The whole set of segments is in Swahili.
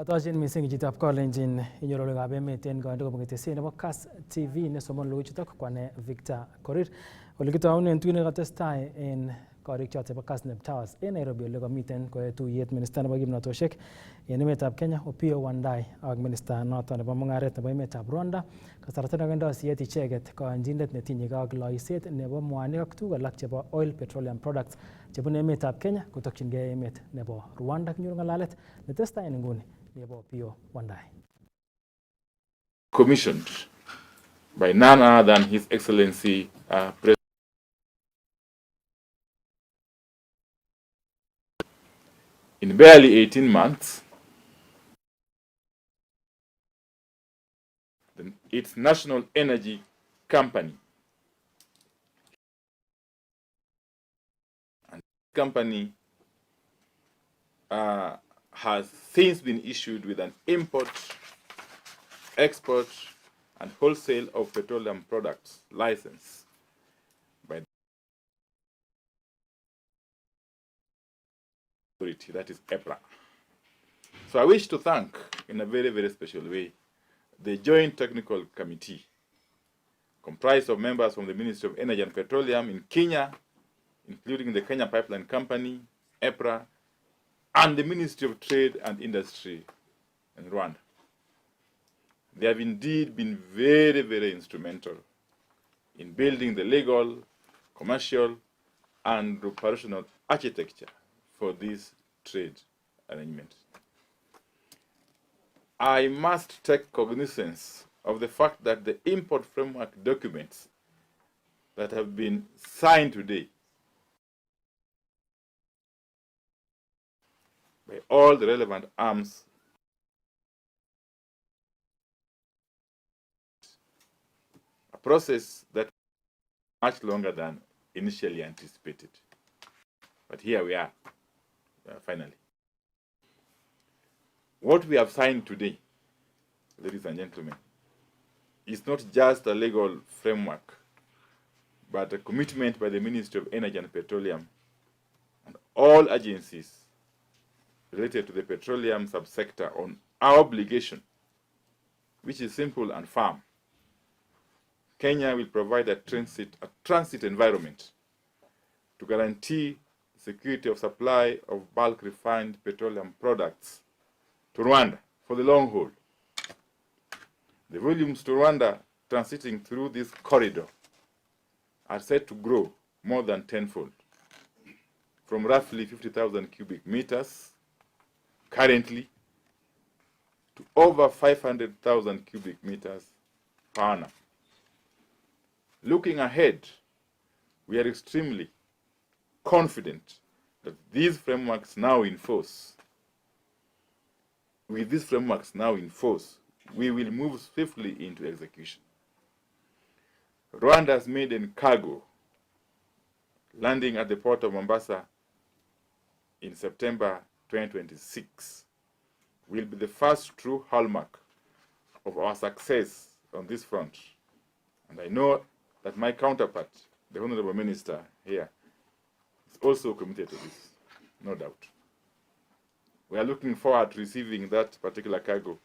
Atochin mising chitab kolenjin inyoru logoiwekab emet en koindo kobun ketesiet nebo Kass TV nesomon logoiwechutok kwane Victor Korir. Ole kitounen tuiyet nekatestai en korik choton chebo Kass Neb Towers en Nairobi ole komiten koyoe tuyet minista nebo kimnotosiek en emetab Kenya Opiyo Wandayi ak minista noton nebo mung'aret nebo emetab Rwanda. Kasarta nekondoo siyet icheket koyonjinet netinye ak loiset nebo mwanik ak tuguk alak chebo oil petroleum products chebune emetab Kenya kotokyingei emet nebo Rwanda. Kinyoru ng'alalet netestai en nguni nebo Opiyo Wandayi. Commissioned by none other than His Excellency President. In barely 18 months, its national energy company, and the company has since been issued with an import, export, and wholesale of petroleum products license by the authority, that is EPRA. So I wish to thank, in a very, very special way, the Joint Technical Committee, comprised of members from the Ministry of Energy and Petroleum in Kenya, including the Kenya Pipeline Company, EPRA, and the Ministry of Trade and Industry in Rwanda. They have indeed been very, very instrumental in building the legal, commercial, and operational architecture for this trade arrangement. I must take cognizance of the fact that the import framework documents that have been signed today by all the relevant arms a process that much longer than initially anticipated. But here we are, finally. What we have signed today, ladies and gentlemen, is not just a legal framework, but a commitment by the Ministry of Energy and Petroleum and all agencies related to the petroleum subsector on our obligation, which is simple and firm. Kenya will provide a transit environment to guarantee security of supply of bulk refined petroleum products to Rwanda for the long haul. The volumes to Rwanda transiting through this corridor are set to grow more than tenfold, from roughly 50,000 cubic meters currently to over 500,000 cubic meters per annum. Looking ahead, we are extremely confident that these frameworks now in force, we will move swiftly into execution. Rwanda's maiden cargo, landing at the port of Mombasa in September 2026, will be the first true hallmark of our success on this front. And I know that my counterpart, the Honorable Minister here, is also committed to this, no doubt. We are looking forward to receiving that particular cargo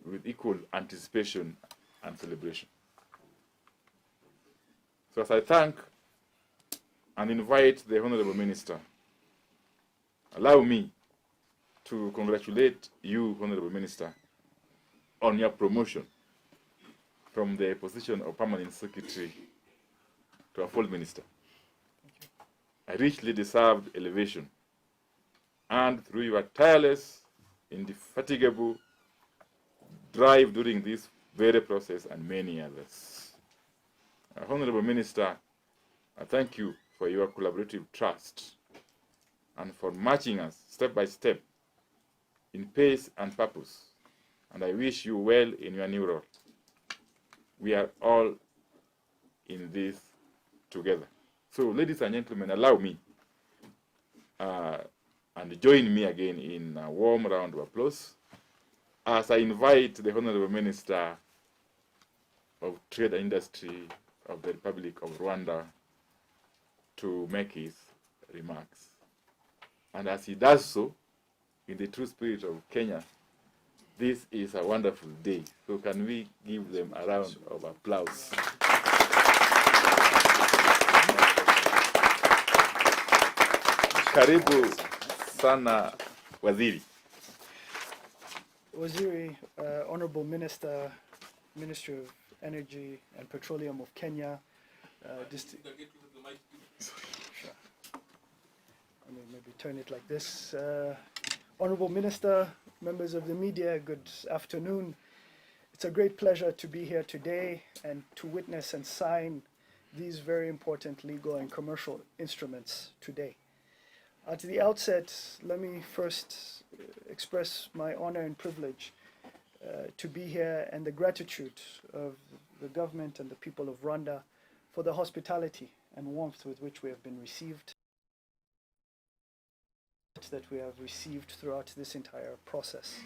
with equal anticipation and celebration. So as I thank and invite the Honorable Minister, allow me to congratulate you, Honorable Minister, on your promotion from the position of Permanent Secretary to a full Minister. A richly deserved elevation, and through your tireless, indefatigable drive during this very process and many others. Honorable Minister, I thank you for your collaborative trust and for marching us step by step in pace and purpose, and I wish you well in your new role. We are all in this together. So, ladies and gentlemen, allow me and join me again in a warm round of applause as I invite the Honorable Minister of Trade and Industry of the Republic of Rwanda to make his remarks. And as he does so, in the true spirit of Kenya, this is a wonderful day. So can we give them a round of applause? Karibu sana Waziri. Waziri, Honorable Minister, Ministry of Energy and Petroleum of Kenya, maybe turn it like this. Honorable Minister, members of the media, good afternoon. It's a great pleasure to be here today and to witness and sign these very important legal and commercial instruments today. At the outset, let me first express my honor and privilege to be here and the gratitude of the government and the people of Rwanda for the hospitality and warmth with which we have been received, that we have received throughout this entire process.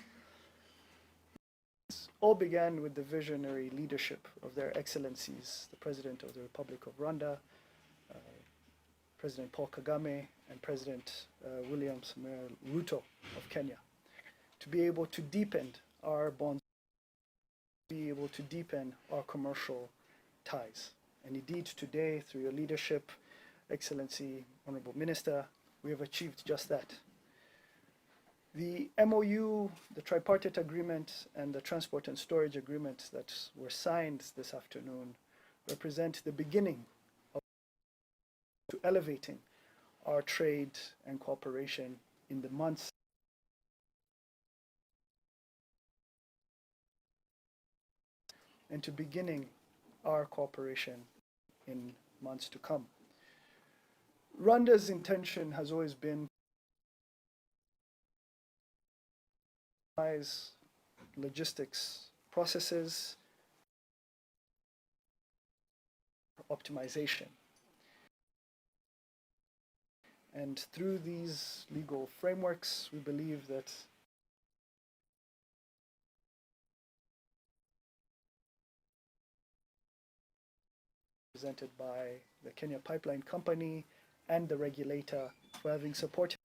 This all began with the visionary leadership of their excellencies, the President of the Republic of Rwanda, President Paul Kagame, and President William Samoei Ruto of Kenya, to be able to deepen our bonds, be able to deepen our commercial ties. And indeed today, through your leadership, Excellency, Honorable Minister, we have achieved just that. The MOU, the tripartite agreement, and the transport and storage agreement that were signed this afternoon represent the beginning of elevating our trade and cooperation in the months and to beginning our cooperation in months to come. Rwanda's intention has always been logistics processes, optimization. And through these legal frameworks, we believe that presented by the Kenya Pipeline Company and the regulator for having supported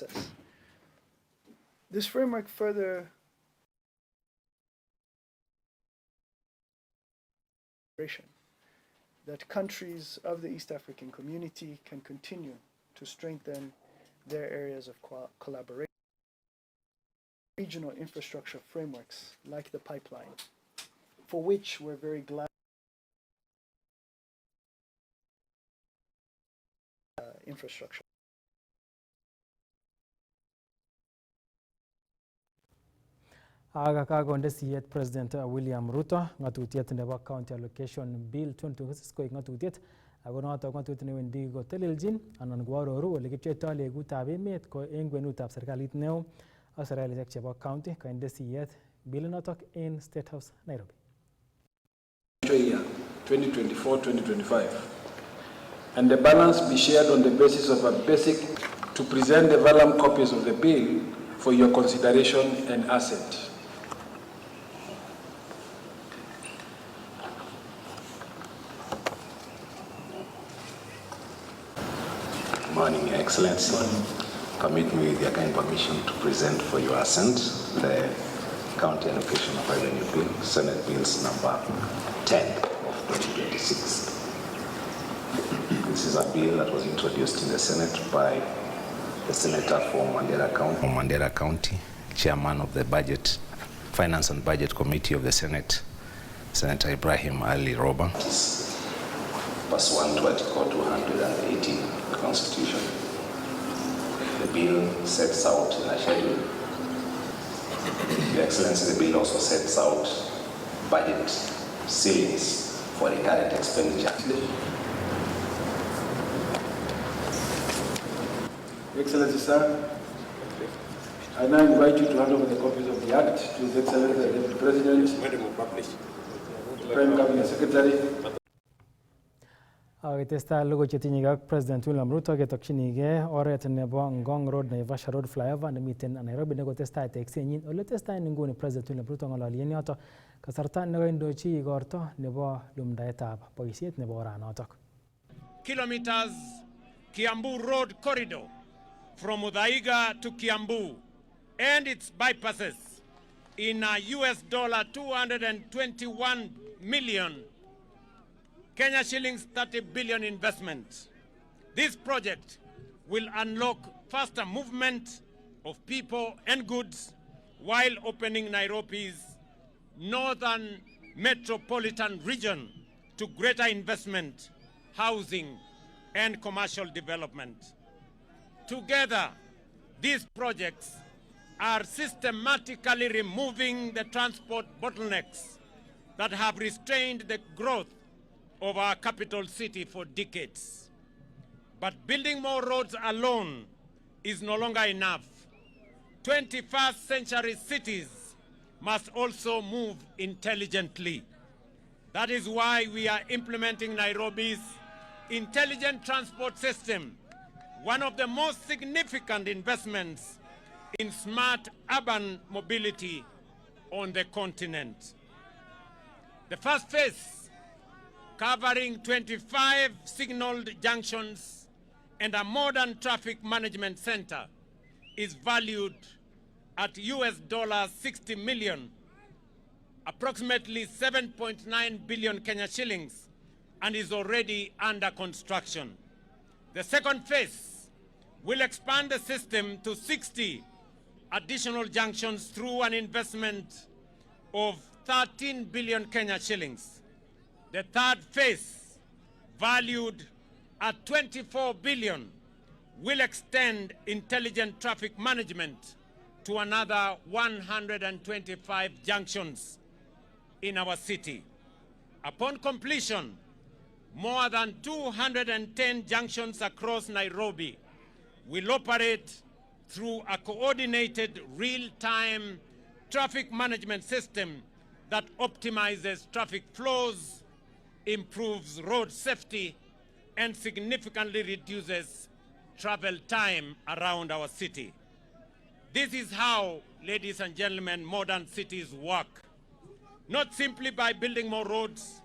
us. This framework further that countries of the East African community can continue to strengthen their areas of collaboration, regional infrastructure frameworks like the pipeline, for which we're very glad infrastructure. Aga kakonde siyet President William Ruto ngatutiet nebo County Allocation Bill 2026 koik ngatutiet ako notok ngatutiet newendi koteleljin anan koaroru ole kipcheitoi legutab emet ko eng kwenutab serikalit neo ak serikalishek chebo county kainde siyet bill notok in State House Nairobi. Year 2024-2025 and the balance be shared on the basis of a basic to present the vellum copies of the bill for your consideration and assent. Morning, Your Excellency. Permit me with your kind permission to present for your assent the County Allocation of Revenue Bill, Senate Bills number 10 of 2026. This is a bill that was introduced in the Senate by the Senator from Mandera County, Chairman of the Finance and Budget Committee of the Senate, Senator Ibrahim Ali Roba. Pursuant to Article 218 of the Constitution, the bill sets out in a schedule. Your Excellency, the bill also sets out budget ceilings for the current expenditure. Your Excellency, sir, I now invite you to hand over the copies of the Act to His Excellency the Deputy President, Prime Cabinet Secretary. Testai logo chetinye ak President William Ruto ketokchinige oret nebo Ngong Road Naivasha Road flyover nemiten Nairobi ne kotestai teksenyin ole testai nguni President William Ruto ng'ololien yoto kasarta nekoindochi igorto nebo lumdaetab boisiet nebo oranotok. Kilometers Kiambu Road Corridor from Udaiga to Kiambu and its bypasses in a US dollar 221 million, Kenya shillings 30 billion investment. This project will unlock faster movement of people and goods while opening Nairobi's northern metropolitan region to greater investment, housing, and commercial development. Together, these projects are systematically removing the transport bottlenecks that have restrained the growth of our capital city for decades. But building more roads alone is no longer enough. 21st century cities must also move intelligently. That is why we are implementing Nairobi's intelligent transport system, one of the most significant investments in smart urban mobility on the continent. The first phase, covering 25 signaled junctions and a modern traffic management center, is valued at US $60 million, approximately 7.9 billion Kenya shillings, and is already under construction. The second phase will expand the system to 60 additional junctions through an investment of 13 billion Kenya shillings. The third phase, valued at 24 billion, will extend intelligent traffic management to another 125 junctions in our city. Upon completion, more than 210 junctions across Nairobi will operate through a coordinated real-time traffic management system that optimizes traffic flows, improves road safety, and significantly reduces travel time around our city. This is how, ladies and gentlemen, modern cities work. Not simply by building more roads,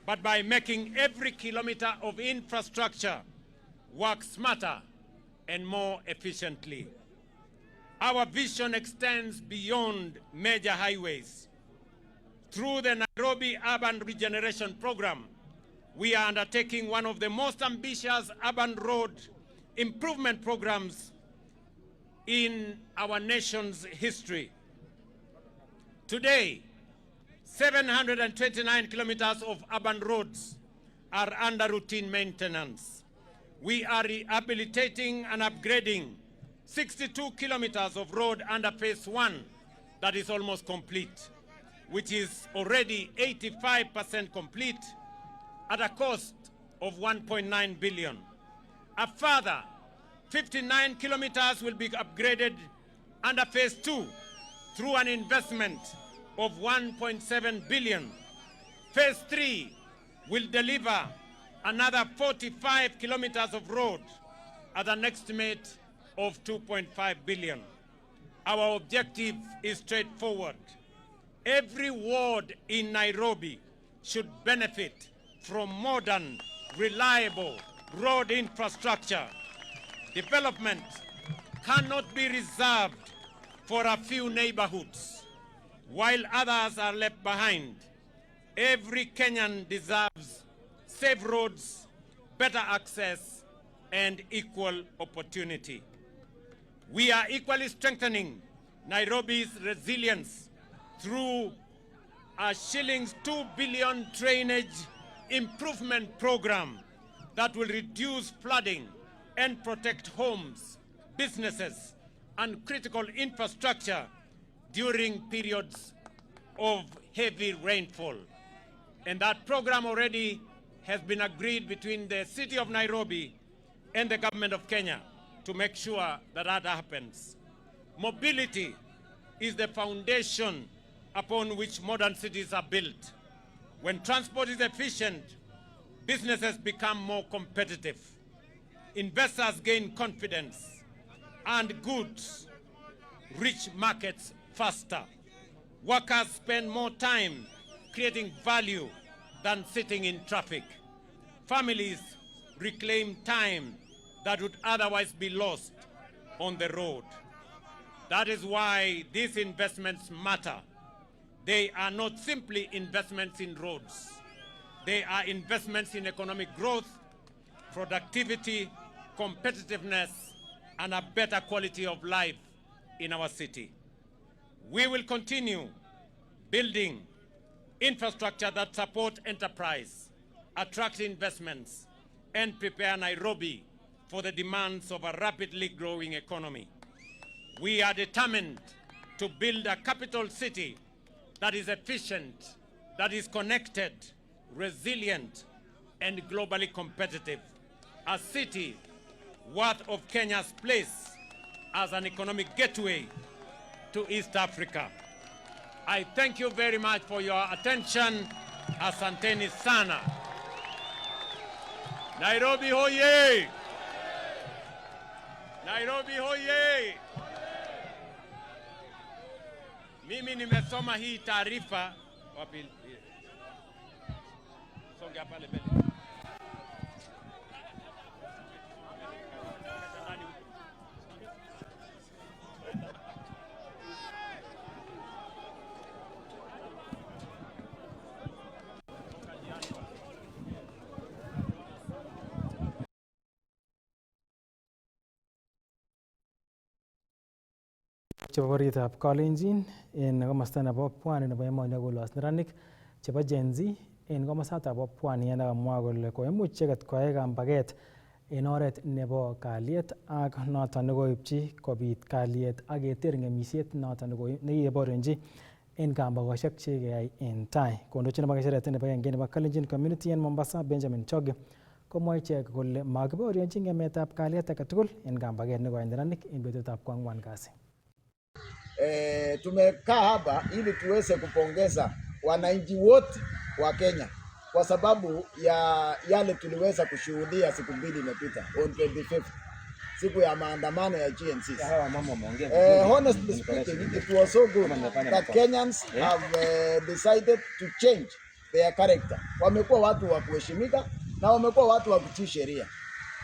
but by making every kilometer of infrastructure work smarter and more efficiently. Our vision extends beyond major highways. Through the Nairobi Urban Regeneration Program, we are undertaking one of the most ambitious urban road improvement programs in our nation's history. Today, 729 kilometers of urban roads are under routine maintenance. We are rehabilitating and upgrading 62 kilometers of road under phase 1 that is almost complete, which is already 85% complete at a cost of 1.9 billion. A further 59 kilometers will be upgraded under phase 2 through an investment of 1.7 billion. Phase 3 will deliver another 45 kilometers of road at an estimate of 2.5 billion. Our objective is straightforward. Every ward in Nairobi should benefit from modern, reliable road infrastructure. Development cannot be reserved for a few neighborhoods, while others are left behind. Every Kenyan deserves safe roads, better access, and equal opportunity. We are equally strengthening Nairobi's resilience through a shillings 2 billion drainage improvement program that will reduce flooding and protect homes, businesses, and critical infrastructure during periods of heavy rainfall. And that program already has been agreed between the City of Nairobi and the Government of Kenya to make sure that that happens. Mobility is the foundation upon which modern cities are built. When transport is efficient, businesses become more competitive, investors gain confidence, and goods reach markets faster. Workers spend more time creating value than sitting in traffic. Families reclaim time that would otherwise be lost on the road. That is why these investments matter. They are not simply investments in roads. They are investments in economic growth, productivity, competitiveness, and a better quality of life in our city. We will continue building infrastructure that support enterprise, attract investments, and prepare Nairobi for the demands of a rapidly growing economy. We are determined to build a capital city that is efficient, that is connected, resilient, and globally competitive. A city worth of Kenya's place as an economic gateway to East Africa. I thank you very much for your attention. Asanteni sana. Nairobi hoye! Nairobi hoye! Mimi nimesoma hii taarifa wapi? Songa pale mbele. chebo boritab Kalenjin en komosta nebo pwani nebo emoni kolos neranik chebo Gen Z en komosatab bo pwani en kamwa kole koimuch icheket koyai kambaget en oret nebo kalyet ak noton nekoipchi kobit kalyet ak keter ng'emisiet noton nekikeborionji en kambagosiek chekeyai en tai. Kondochin nebo kecheret nebo kenge nebo Kalenjin Community en Mombasa, Benjamin Choge, komwa ichek kole makiborionji ng'emetab kalyet agetugul en kambaget nekoyai neranik en betutab kwang'wan kasi. Tumekaa hapa ili tuweze kupongeza wananchi wote wa Kenya kwa sababu ya yale tuliweza kushuhudia siku mbili imepita on 25th, siku ya maandamano ya GNC. Honestly speaking, it was so good that Kenyans have decided to change their character. Wamekuwa watu wa kuheshimika na wamekuwa watu wa kutii sheria.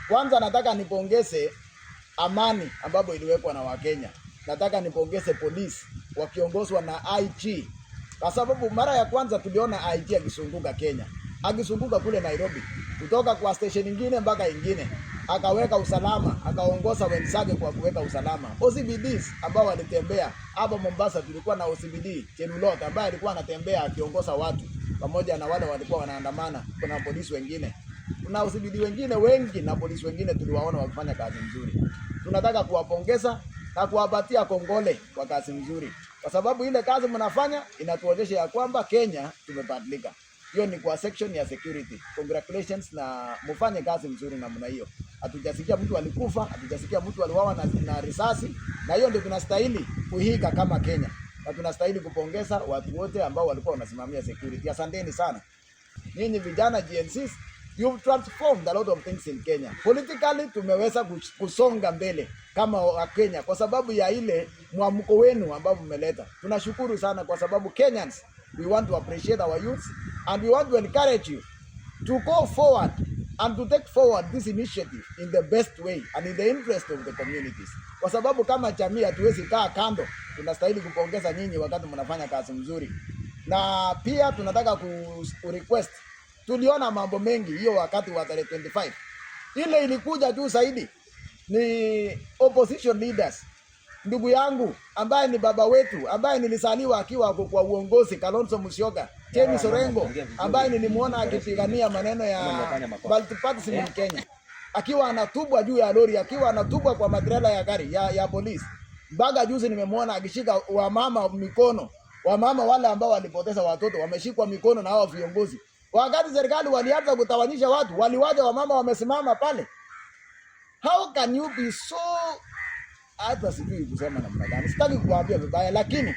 Kwanza nataka nipongeze amani ambapo iliwekwa na Wakenya. Nataka nipongeze polisi wakiongozwa na IG. Kwa sababu mara ya kwanza tuliona IG akizunguka Kenya. Akizunguka kule Nairobi. Kutoka kwa station nyingine mpaka nyingine. Akaweka usalama, akaongoza wenzake kwa kuweka usalama. OCBDs ambao walitembea hapa Mombasa, tulikuwa na OCBD Chenulot ambaye alikuwa anatembea akiongoza watu pamoja na wale walikuwa wanaandamana. Kuna polisi wengine. Kuna OCBD wengine wengi na polisi wengine tuliwaona wakifanya kazi nzuri. Tunataka kuwapongeza na kuwapatia kongole kwa kazi nzuri. Kwa sababu ile kazi mnafanya inatuonyesha ya kwamba Kenya tumebadilika. Hiyo ni kwa section ya security. Congratulations na mfanye kazi nzuri namna hiyo. Hatujasikia mtu alikufa, hatujasikia mtu aliuawa na risasi, na hiyo ndio tunastahili kuhiga kama Kenya. Na tunastahili kupongeza watu wote ambao walikuwa wanasimamia security. Asanteni sana. Nyinyi vijana GNCs, you've transformed a lot of things in Kenya. Politically tumeweza kusonga mbele kama wa Kenya kwa sababu ya ile mwamko wenu ambao mmeleta. Tunashukuru sana kwa sababu Kenyans, we want to appreciate our youth and we want to encourage you to go forward and to take forward this initiative in the best way and in the interest of the communities. Kwa sababu kama jamii hatuwezi kaa kando, tunastahili kupongeza nyinyi wakati mnafanya kazi mzuri. Na pia tunataka ku request, tuliona mambo mengi hiyo wakati wa tarehe 25. Ile ilikuja juu zaidi ni opposition leaders. Ndugu yangu ambaye ni baba wetu, ambaye nilisaliwa akiwa kwa uongozi, Kalonzo Musyoka, James Orengo, ambaye nilimuona akipigania maneno ya multipartyism in Kenya, akiwa anatubwa juu ya lori, akiwa anatubwa kwa matrela ya gari ya polisi. Mpaka juzi nimemuona akishika wamama mikono, wamama wale ambao walipoteza watoto wameshikwa mikono na hao viongozi. Wakati serikali walianza kutawanyisha watu, waliwaja wamama wamesimama pale. How can you be so, hata sijui kusema namna gani, sitaki kuwaambia vibaya, lakini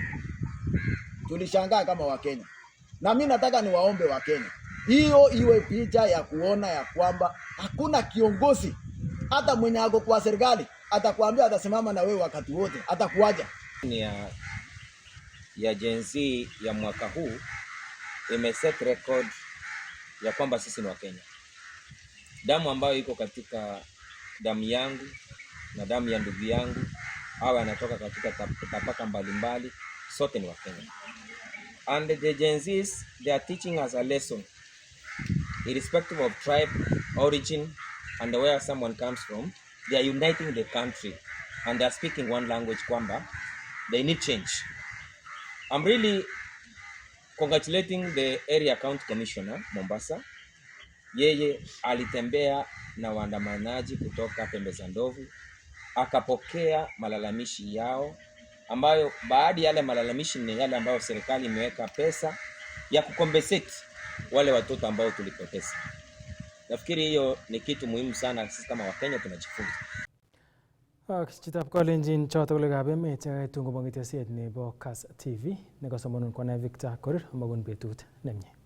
tulishangaa kama Wakenya. Na mimi nataka niwaombe Wakenya, hiyo iwe picha ya kuona ya kwamba hakuna kiongozi hata mwenye ako kwa serikali atakwambia atasimama na wewe wakati wote, atakuaja. Ya Gen Z ya mwaka huu imeset record ya kwamba sisi ni Wakenya. Damu ambayo iko katika damu yangu na damu ya ndugu yangu, awe anatoka katika tabaka mbalimbali, sote ni Wakenya. And the Gen Zs, they are teaching us a lesson, irrespective of tribe, origin, and where someone comes from. They are uniting the country, and they are speaking one language, kwamba they need change. I'm really congratulating the area county commissioner Mombasa. Yeye alitembea na waandamanaji kutoka pembe za ndovu, akapokea malalamishi yao, ambayo baadhi yale malalamishi ni yale ambayo serikali imeweka pesa ya kukompensate wale watoto ambao tulipoteza. Nafikiri hiyo ni kitu muhimu sana, sisi kama Wakenya tunajifunza. Chitab kolenjin choto kole kabeme tungo bangitesiet nebo Kass TV ne kasomonun kone Victor Korir amagun betut nemye.